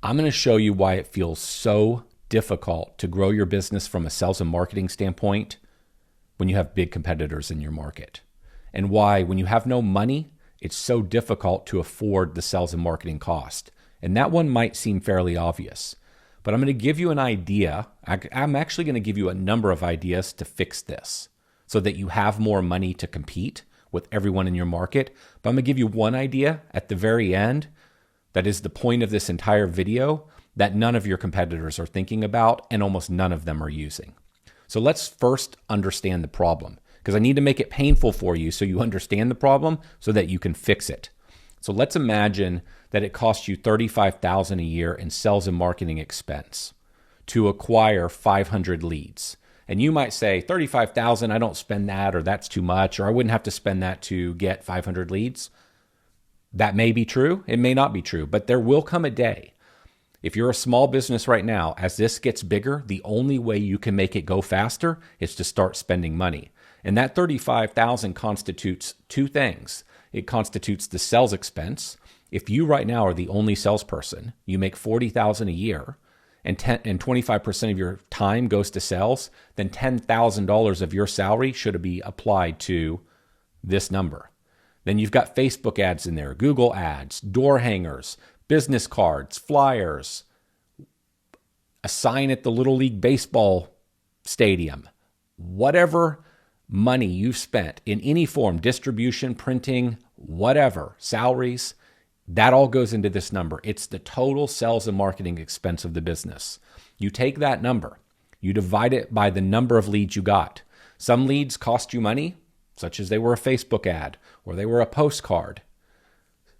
I'm going to show you why it feels so difficult to grow your business from a sales and marketing standpoint when you have big competitors in your market, and why when you have no money, it's so difficult to afford the sales and marketing cost. And that one might seem fairly obvious, but I'm going to give you an idea. I'm actually going to give you a number of ideas to fix this so that you have more money to compete with everyone in your market. But I'm going to give you one idea at the very end that is the point of this entire video that none of your competitors are thinking about and almost none of them are using. So let's first understand the problem, because I need to make it painful for you so you understand the problem so that you can fix it. So let's imagine that it costs you $35,000 a year in sales and marketing expense to acquire 500 leads. And you might say, $35,000, I don't spend that, or that's too much, or I wouldn't have to spend that to get 500 leads. That may be true. It may not be true, but there will come a day. If you're a small business right now, as this gets bigger, the only way you can make it go faster is to start spending money. And that $35,000 constitutes two things. It constitutes the sales expense. If you right now are the only salesperson, you make $40,000 a year, and 25% of your time goes to sales, then $10,000 of your salary should be applied to this number. Then you've got Facebook ads in there, Google ads, door hangers, business cards, flyers, a sign at the Little League baseball stadium. Whatever money you've spent in any form, distribution, printing, whatever, salaries, that all goes into this number. It's the total sales and marketing expense of the business. You take that number, you divide it by the number of leads you got. Some leads cost you money, such as they were a Facebook ad or they were a postcard.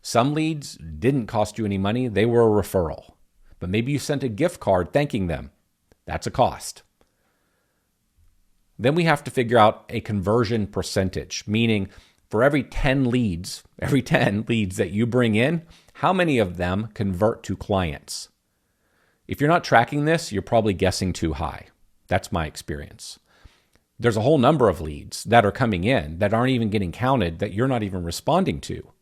Some leads didn't cost you any money. They were a referral. But maybe you sent a gift card thanking them. That's a cost. Then we have to figure out a conversion percentage, meaning for every 10 leads that you bring in, how many of them convert to clients? If you're not tracking this, you're probably guessing too high. That's my experience. There's a whole number of leads that are coming in that aren't even getting counted, that you're not even responding to.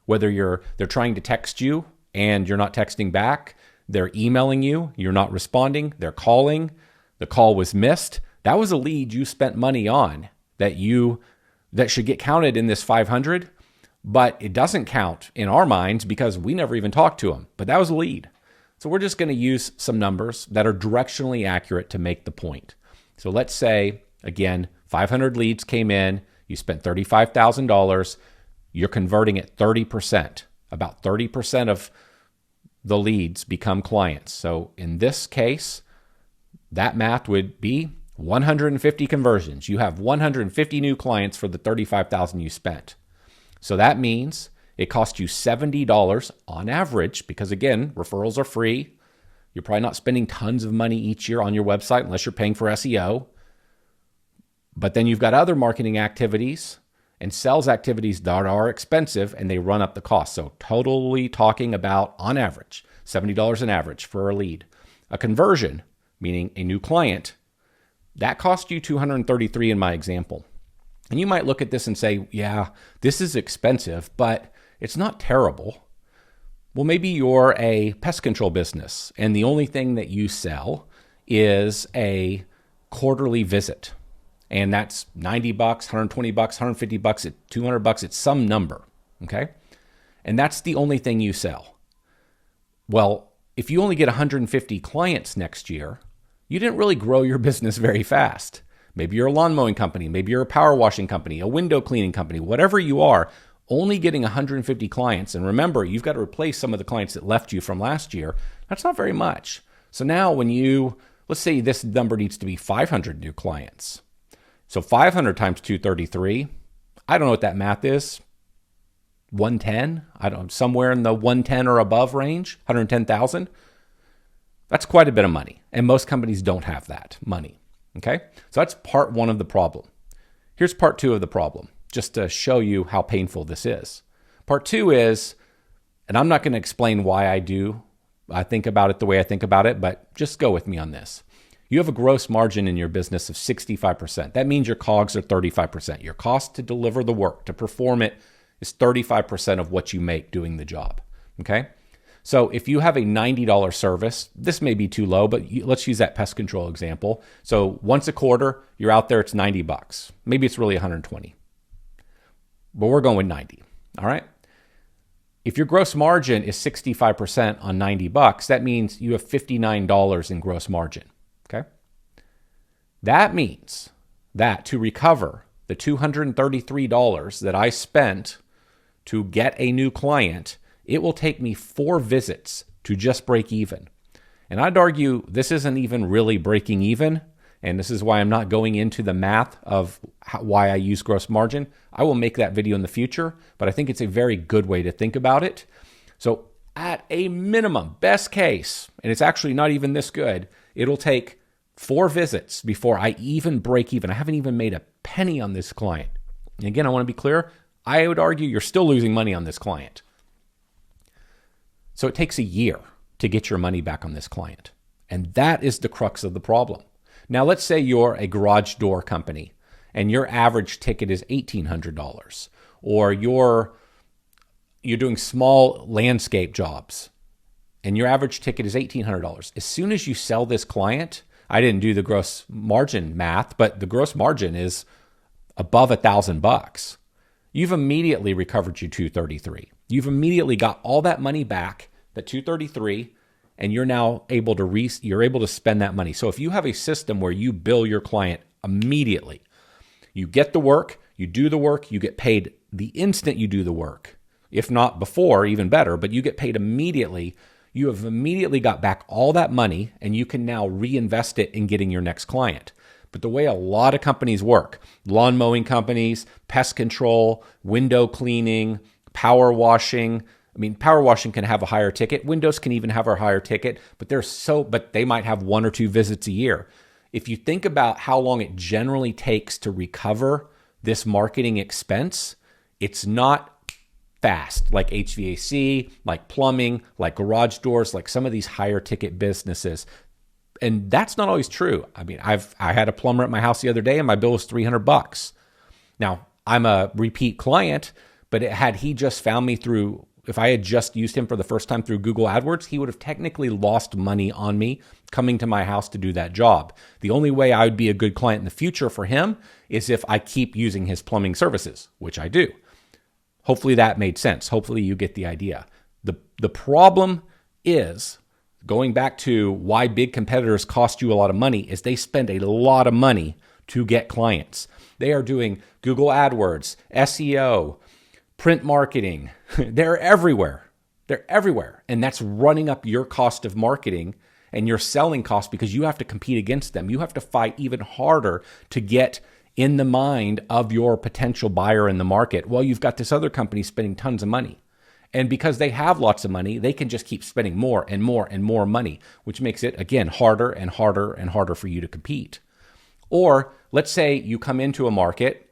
Whether they're trying to text you and you're not texting back, they're emailing you, you're not responding, they're calling, the call was missed. That was a lead you spent money on that should get counted in this 500, but it doesn't count in our minds because we never even talked to them. But that was a lead. So we're just going to use some numbers that are directionally accurate to make the point. So let's say, again, 500 leads came in, you spent $35,000, you're converting at 30%. About 30% of the leads become clients. So in this case, that math would be 150 conversions. You have 150 new clients for the $35,000 you spent. So that means it cost you $70 on average, because again, referrals are free. You're probably not spending tons of money each year on your website unless you're paying for SEO. But then you've got other marketing activities and sales activities that are expensive and they run up the cost. So totally talking about, on average, $70 an average for a lead. A conversion, meaning a new client, that cost you $233 in my example. And you might look at this and say, yeah, this is expensive, but it's not terrible. Well, maybe you're a pest control business and the only thing that you sell is a quarterly visit. And that's $90, $120, $150, $200, it's some number, okay? And that's the only thing you sell. Well, if you only get 150 clients next year, you didn't really grow your business very fast. Maybe you're a lawn mowing company, maybe you're a power washing company, a window cleaning company, whatever you are, only getting 150 clients. And remember, you've got to replace some of the clients that left you from last year. That's not very much. So now let's say this number needs to be 500 new clients. So 500 times 233, I don't know what that math is. 110, somewhere in the 110 or above range, 110,000. That's quite a bit of money. And most companies don't have that money. Okay. So that's part one of the problem. Here's part two of the problem, just to show you how painful this is. Part two is, and I'm not going to explain why I think about it the way I think about it, but just go with me on this. You have a gross margin in your business of 65%. That means your COGS are 35%. Your cost to deliver the work, to perform it, is 35% of what you make doing the job. Okay? So if you have a $90 service, this may be too low, but let's use that pest control example. So once a quarter, you're out there, it's $90. Maybe it's really 120, but we're going with 90. All right. If your gross margin is 65% on $90, that means you have $59 in gross margin. Okay. That means that to recover the $233 that I spent to get a new client, it will take me 4 visits to just break even. And I'd argue this isn't even really breaking even. And this is why I'm not going into the math of why I use gross margin. I will make that video in the future, but I think it's a very good way to think about it. So at a minimum, best case, and it's actually not even this good, it'll take 4 visits before I even break even. I haven't even made a penny on this client. And again, I want to be clear. I would argue you're still losing money on this client. So it takes a year to get your money back on this client. And that is the crux of the problem. Now, let's say you're a garage door company and your average ticket is $1,800, or you're doing small landscape jobs and your average ticket is $1,800. As soon as you sell this client, I didn't do the gross margin math, but the gross margin is above $1,000. You've immediately recovered your $233. You've immediately got all that money back, that $233, and you're now able to spend that money. So if you have a system where you bill your client immediately, you get the work, you do the work, you get paid the instant you do the work. If not before, even better, but you get paid immediately. You have immediately got back all that money, and you can now reinvest it in getting your next client. But the way a lot of companies work, lawn mowing companies, pest control, window cleaning, power washing. I mean, power washing can have a higher ticket. Windows can even have a higher ticket, but they might have 1 or 2 visits a year. If you think about how long it generally takes to recover this marketing expense, it's not fast, like HVAC, like plumbing, like garage doors, like some of these higher ticket businesses. And that's not always true. I mean, I had a plumber at my house the other day and my bill was $300. Now, I'm a repeat client, but had he just found me through, if I had just used him for the first time through Google AdWords, he would have technically lost money on me coming to my house to do that job. The only way I would be a good client in the future for him is if I keep using his plumbing services, which I do. Hopefully that made sense. Hopefully you get the idea. The problem is, going back to why big competitors cost you a lot of money, is they spend a lot of money to get clients. They are doing Google AdWords, SEO, print marketing. They're everywhere. They're everywhere. And that's running up your cost of marketing and your selling cost because you have to compete against them. You have to fight even harder to get in the mind of your potential buyer in the market. Well, you've got this other company spending tons of money. And because they have lots of money, they can just keep spending more and more and more money, which makes it, again, harder and harder and harder for you to compete. Or let's say you come into a market,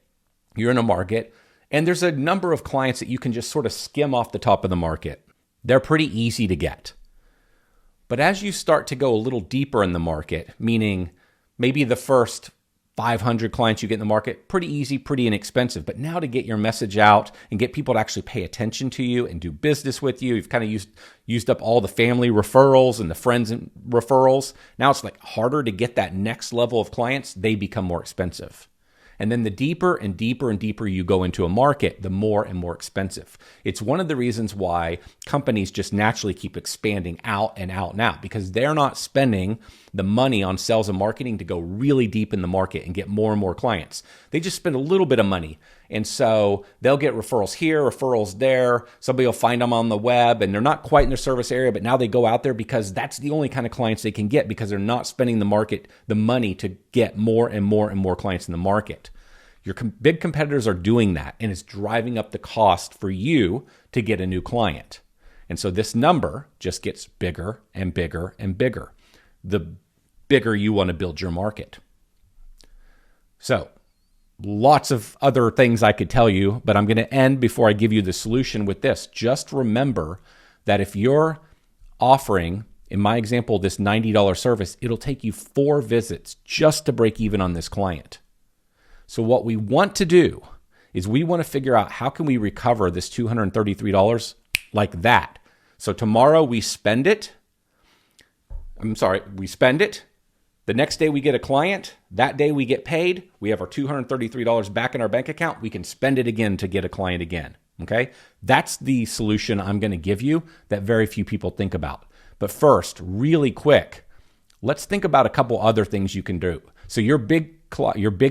you're in a market, and there's a number of clients that you can just sort of skim off the top of the market. They're pretty easy to get. But as you start to go a little deeper in the market, meaning maybe the first 500 clients you get in the market, pretty easy, pretty inexpensive. But now to get your message out and get people to actually pay attention to you and do business with you, you've kind of used up all the family referrals and the friends and referrals. Now it's like harder to get that next level of clients. They become more expensive. And then the deeper and deeper and deeper you go into a market, the more and more expensive. It's one of the reasons why companies just naturally keep expanding out and out and out, because they're not spending the money on sales and marketing to go really deep in the market and get more and more clients. They just spend a little bit of money. And so they'll get referrals here, referrals there. Somebody will find them on the web and they're not quite in their service area, but now they go out there because that's the only kind of clients they can get because they're not spending the money to get more and more and more clients in the market. Your big competitors are doing that, and it's driving up the cost for you to get a new client. And so this number just gets bigger and bigger and bigger, the bigger you want to build your market. So lots of other things I could tell you, but I'm going to end before I give you the solution with this. Just remember that if you're offering, in my example, this $90 service, it'll take you 4 visits just to break even on this client. So what we want to do is we want to figure out how can we recover this $233 like that. So tomorrow we spend it. We spend it. The next day we get a client. That day we get paid. We have our $233 back in our bank account. We can spend it again to get a client again. Okay? That's the solution I'm going to give you that very few people think about. But first, really quick, let's think about a couple other things you can do. So your big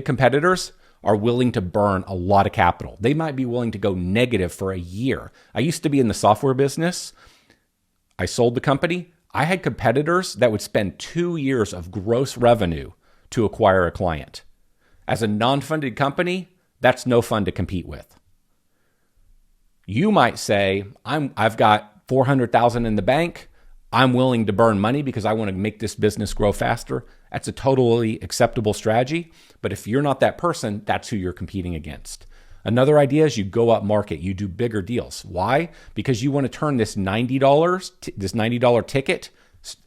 competitors are willing to burn a lot of capital. They might be willing to go negative for a year. I used to be in the software business. I sold the company. I had competitors that would spend 2 years of gross revenue to acquire a client. As a non-funded company, that's no fun to compete with. You might say, I've got $400,000 in the bank. I'm willing to burn money because I want to make this business grow faster. That's a totally acceptable strategy. But if you're not that person, that's who you're competing against. Another idea is you go up market. You do bigger deals. Why? Because you want to turn this $90 ticket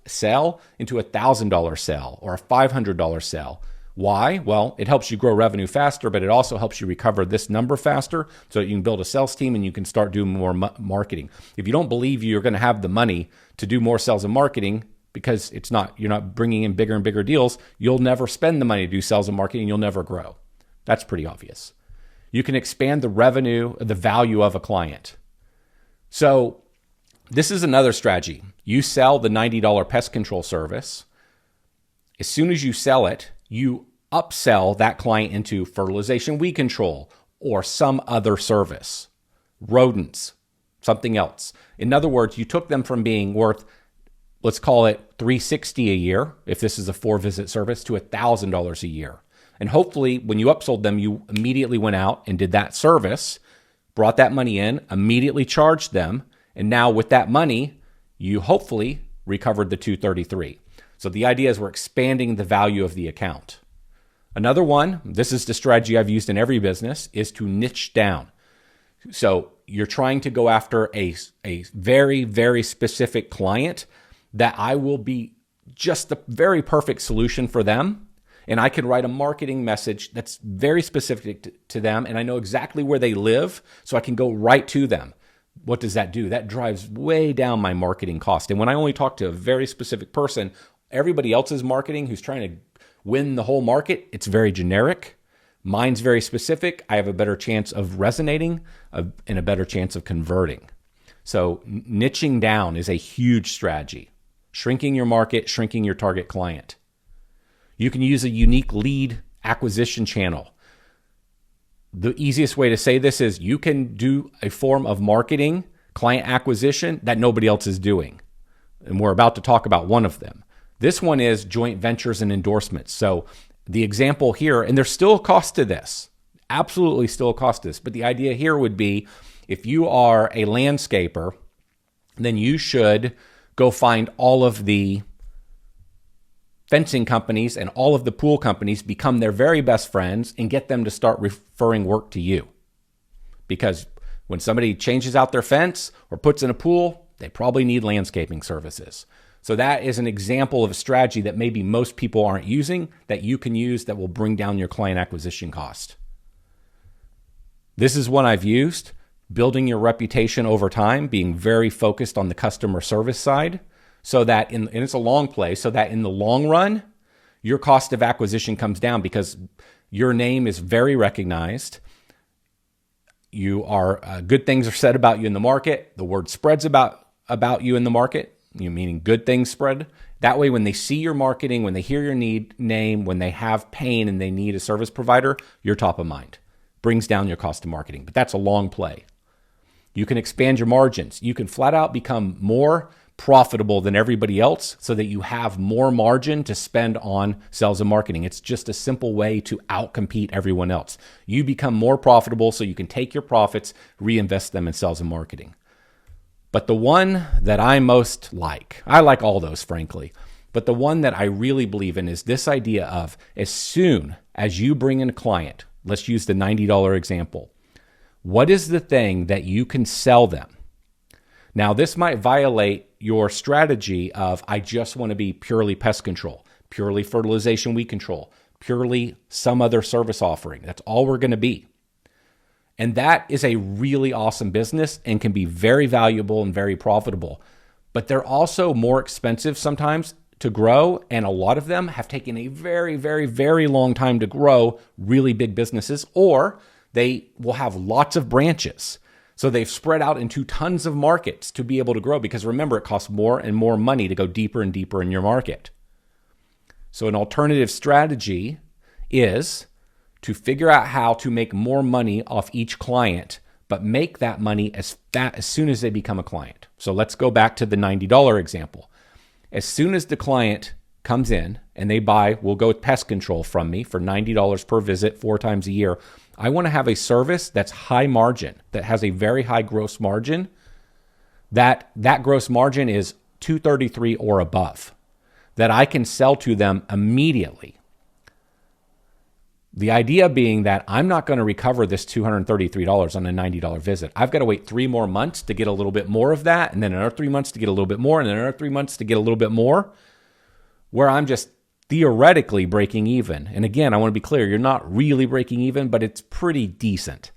sell into a $1,000 sell or a $500 sell. Why? Well, it helps you grow revenue faster, but it also helps you recover this number faster so that you can build a sales team and you can start doing more marketing. If you don't believe you're going to have the money to do more sales and marketing because you're not bringing in bigger and bigger deals, you'll never spend the money to do sales and marketing. You'll never grow. That's pretty obvious. You can expand the revenue, the value of a client. So this is another strategy. You sell the $90 pest control service. As soon as you sell it, you upsell that client into fertilization weed control or some other service, rodents, something else. In other words, you took them from being worth, let's call it $360 a year, if this is a 4-visit service, to $1,000 a year. And hopefully when you upsold them, you immediately went out and did that service, brought that money in, immediately charged them. And now with that money, you hopefully recovered the $233. So the idea is we're expanding the value of the account. Another one, this is the strategy I've used in every business, is to niche down. So you're trying to go after a very, very specific client that I will be just the very perfect solution for them. And I can write a marketing message that's very specific to them. And I know exactly where they live, so I can go right to them. What does that do? That drives way down my marketing cost. And when I only talk to a very specific person, everybody else's marketing who's trying to win the whole market, it's very generic. Mine's very specific. I have a better chance of resonating and a better chance of converting. So niching down is a huge strategy. Shrinking your market, shrinking your target client. You can use a unique lead acquisition channel. The easiest way to say this is you can do a form of marketing, client acquisition that nobody else is doing. And we're about to talk about one of them. This one is joint ventures and endorsements. So the example here, and there's still a cost to this, absolutely still a cost to this. But the idea here would be if you are a landscaper, then you should go find all of the fencing companies and all of the pool companies, become their very best friends and get them to start referring work to you. Because when somebody changes out their fence or puts in a pool, they probably need landscaping services. So that is an example of a strategy that maybe most people aren't using that you can use that will bring down your client acquisition cost. This is one I've used, building your reputation over time, being very focused on the customer service side. So that and it's a long play, so that in the long run, your cost of acquisition comes down because your name is very recognized. You are good things are said about you in the market. The word spreads about you in the market. You meaning good things spread. That way, when they see your marketing, when they hear your name, when they have pain and they need a service provider, you're top of mind. Brings down your cost of marketing, but that's a long play. You can expand your margins. You can flat out become more profitable than everybody else so that you have more margin to spend on sales and marketing. It's just a simple way to outcompete everyone else. You become more profitable so you can take your profits, reinvest them in sales and marketing. But the one that I most like, I like all those, frankly, but the one that I really believe in is this idea of as soon as you bring in a client, let's use the $90 example, what is the thing that you can sell them? Now, this might violate your strategy of I just want to be purely pest control, purely fertilization weed control, purely some other service offering. That's all we're going to be. And that is a really awesome business and can be very valuable and very profitable. But they're also more expensive sometimes to grow. And a lot of them have taken a very, very, very long time to grow really big businesses, or they will have lots of branches. So they've spread out into tons of markets to be able to grow, because remember, it costs more and more money to go deeper and deeper in your market. So an alternative strategy is to figure out how to make more money off each client, but make that money as soon as they become a client. So let's go back to the $90 example. As soon as the client comes in and they will go with pest control from me for $90 per visit 4 times a year, I want to have a service that's high margin, that has a very high gross margin. That gross margin is 233 or above, that I can sell to them immediately. The idea being that I'm not going to recover this $233 on a $90 visit. I've got to wait 3 more months to get a little bit more of that, and then another 3 months to get a little bit more, and then another 3 months to get a little bit more, where I'm just theoretically breaking even. And again, I want to be clear, you're not really breaking even, but it's pretty decent.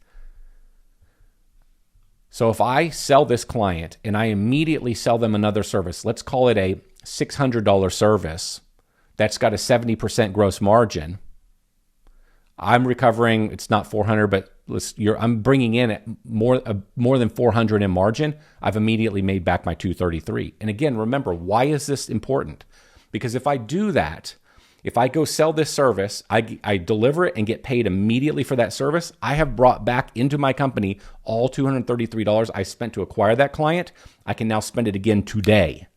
So if I sell this client and I immediately sell them another service, let's call it a $600 service that's got a 70% gross margin, I'm recovering, it's not 400, but I'm bringing in at more than 400 in margin. I've immediately made back my 233. And again, remember, why is this important? Because if I do that, if I go sell this service, I deliver it and get paid immediately for that service, I have brought back into my company all $233 I spent to acquire that client. I can now spend it again today.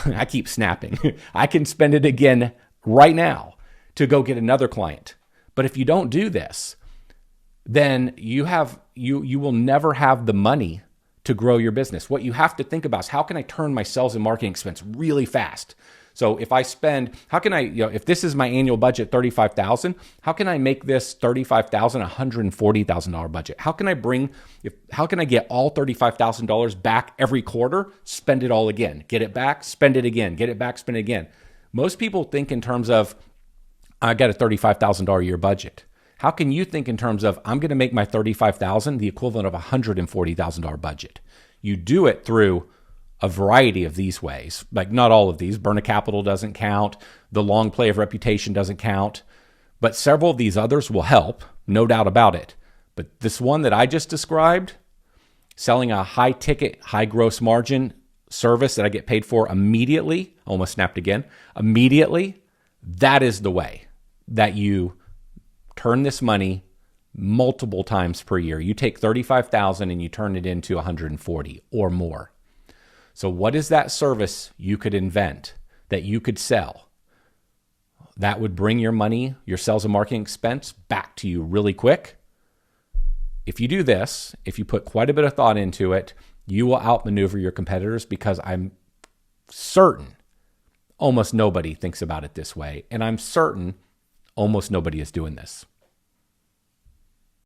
I keep snapping. I can spend it again right now to go get another client. But if you don't do this, then you will never have the money to grow your business. What you have to think about is, how can I turn my sales and marketing expense really fast? So if I spend, if this is my annual budget, $35,000, how can I make this $35,000, $140,000 budget? How can I get all $35,000 back every quarter, spend it all again, get it back, spend it again, get it back, spend it again? Most people think in terms of, I got a $35,000 a year budget. How can you think in terms of, I'm going to make my $35,000 the equivalent of a $140,000 budget? You do it through a variety of these ways. Like, not all of these. Burn of capital doesn't count. The long play of reputation doesn't count. But several of these others will help, no doubt about it. But this one that I just described, selling a high ticket, high gross margin service that I get paid for immediately, almost snapped again, immediately, that is the way that you turn this money multiple times per year. You take $35,000 and you turn it into $140,000 or more. So what is that service you could invent, that you could sell, that would bring your money, your sales and marketing expense, back to you really quick? If you do this, if you put quite a bit of thought into it, you will outmaneuver your competitors, because I'm certain almost nobody thinks about it this way. And I'm certain almost nobody is doing this.